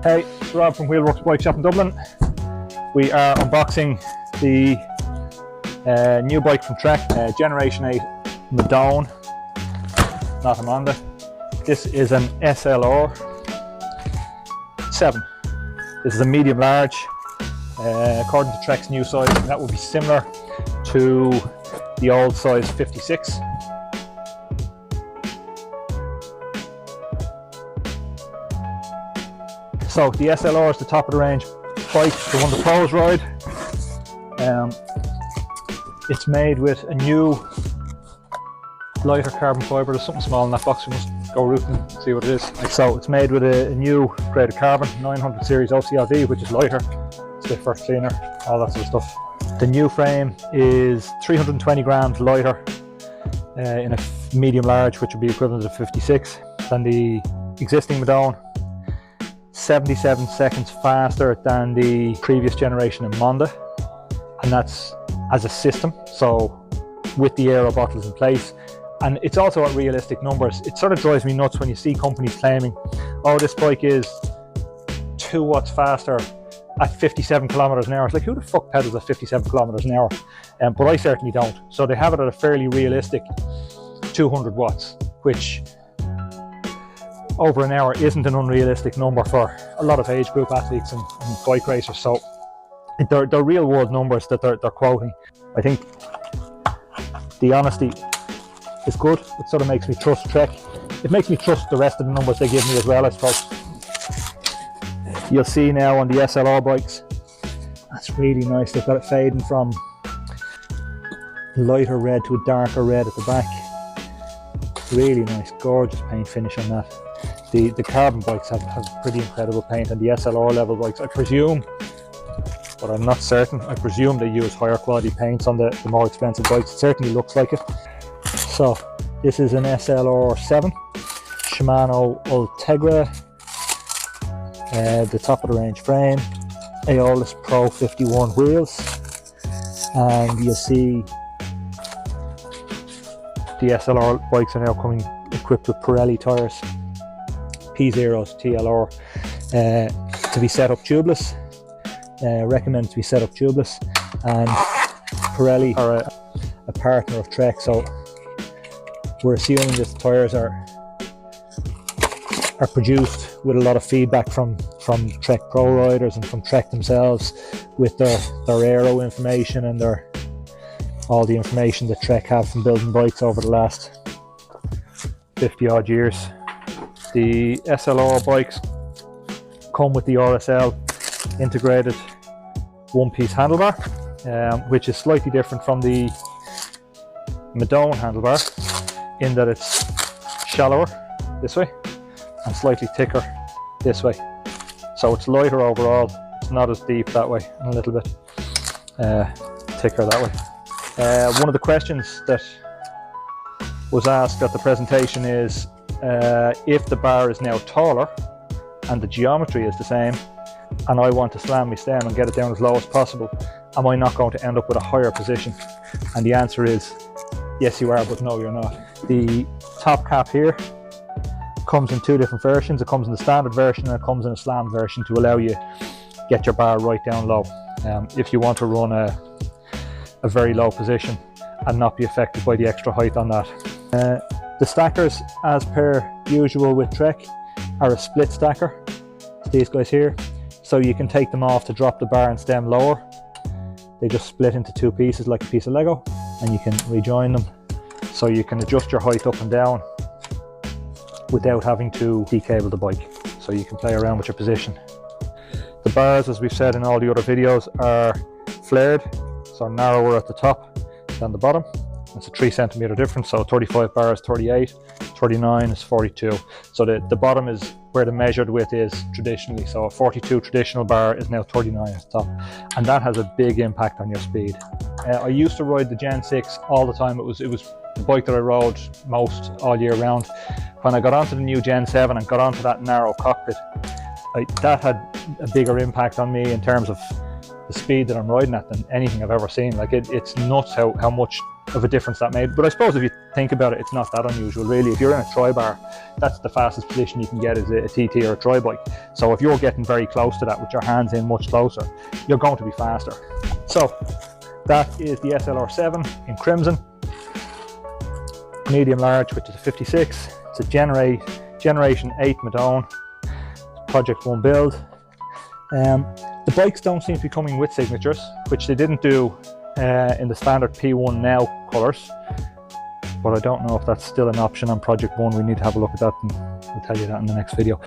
Hey, it's Rob from Wheelworx Bike Shop in Dublin. We are unboxing the new bike from Trek, Generation 8 Madone, not a Honda. This is an SLR 7. This is a medium large, according to Trek's new size. That would be similar to the old size 56. So the SLR is the top of the range bike, the one the pros ride. It's made with a new lighter carbon fibre. There's something small in that box, we must go root and see what it is. So it's made with a new grade of carbon, 900 series OCLD, which is lighter, stiffer, cleaner, all that sort of stuff. The new frame is 320 grams lighter in a medium large, which would be equivalent to 56 than the existing Madone. 77 seconds faster than the previous generation in Monda, and that's as a system, so with the Aero bottles in place. And it's also at realistic numbers. It sort of drives me nuts when you see companies claiming, oh, this bike is 2 watts faster at 57 kilometers an hour. It's like, who the fuck pedals at 57 kilometers an hour? But I certainly don't. So they have it at a fairly realistic 200 watts, which over an hour isn't an unrealistic number for a lot of age group athletes and bike racers. So they're real world numbers that they're quoting. I think the honesty is good. It sort of makes me trust Trek. It makes me trust the rest of the numbers they give me as well, I suppose. You'll see now on the SLR bikes, that's really nice. They've got it fading from lighter red to a darker red at the back. Really nice, gorgeous paint finish on that. The carbon bikes have pretty incredible paint, and the SLR level bikes, I presume, but I'm not certain, I presume they use higher quality paints on the more expensive bikes. It certainly looks like it. So this is an SLR 7, Shimano Ultegra, the top of the range frame, Aeolus Pro 51 wheels, and you'll see the SLR bikes are now coming equipped with Pirelli tyres, P0s TLR, to be set up tubeless, recommended to be set up tubeless. And Pirelli are a partner of Trek, so we're assuming that the tyres are produced with a lot of feedback from Trek Pro riders and from Trek themselves, with their Aero information and all the information that Trek have from building bikes over the last 50 odd years. The SLR bikes come with the RSL integrated one-piece handlebar, which is slightly different from the Madone handlebar in that it's shallower this way and slightly thicker this way. So it's lighter overall, it's not as deep that way, and a little bit thicker that way. One of the questions that was asked at the presentation is, if the bar is now taller and the geometry is the same, and I want to slam my stem and get it down as low as possible, am I not going to end up with a higher position? And the answer is, yes you are, but no you're not. The top cap here comes in 2 different versions. It comes in the standard version and it comes in a slammed version to allow you get your bar right down low, if you want to run a very low position and not be affected by the extra height on that. The stackers, as per usual with Trek, are a split stacker. It's these guys here, so you can take them off to drop the bar and stem lower. They just split into 2 pieces like a piece of Lego, and you can rejoin them, so you can adjust your height up and down without having to decable the bike, so you can play around with your position. The bars, as we've said in all the other videos, are flared, so narrower at the top than the bottom. It's a 3 centimeter difference, so 35 bar is 38, 39 is 42. So the bottom is where the measured width is traditionally. So a 42 traditional bar is now 39 at the top, and that has a big impact on your speed. I used to ride the Gen 6 all the time. It was the bike that I rode most all year round. When I got onto the new Gen 7 and got onto that narrow cockpit, that had a bigger impact on me in terms of the speed that I'm riding at than anything I've ever seen. Like it's nuts how much of a difference that made. But I suppose if you think about it, it's not that unusual really. If you're in a tri-bar, that's the fastest position you can get is a TT or a tri-bike. So if you're getting very close to that with your hands in much closer, you're going to be faster. So that is the SLR 7 in crimson, medium large, which is a 56. It's a generation 8 Madone, Project 1 build. The bikes don't seem to be coming with signatures, which they didn't do in the standard P1 Now colours, but I don't know if that's still an option on Project 1. We need to have a look at that, and I'll tell you that in the next video.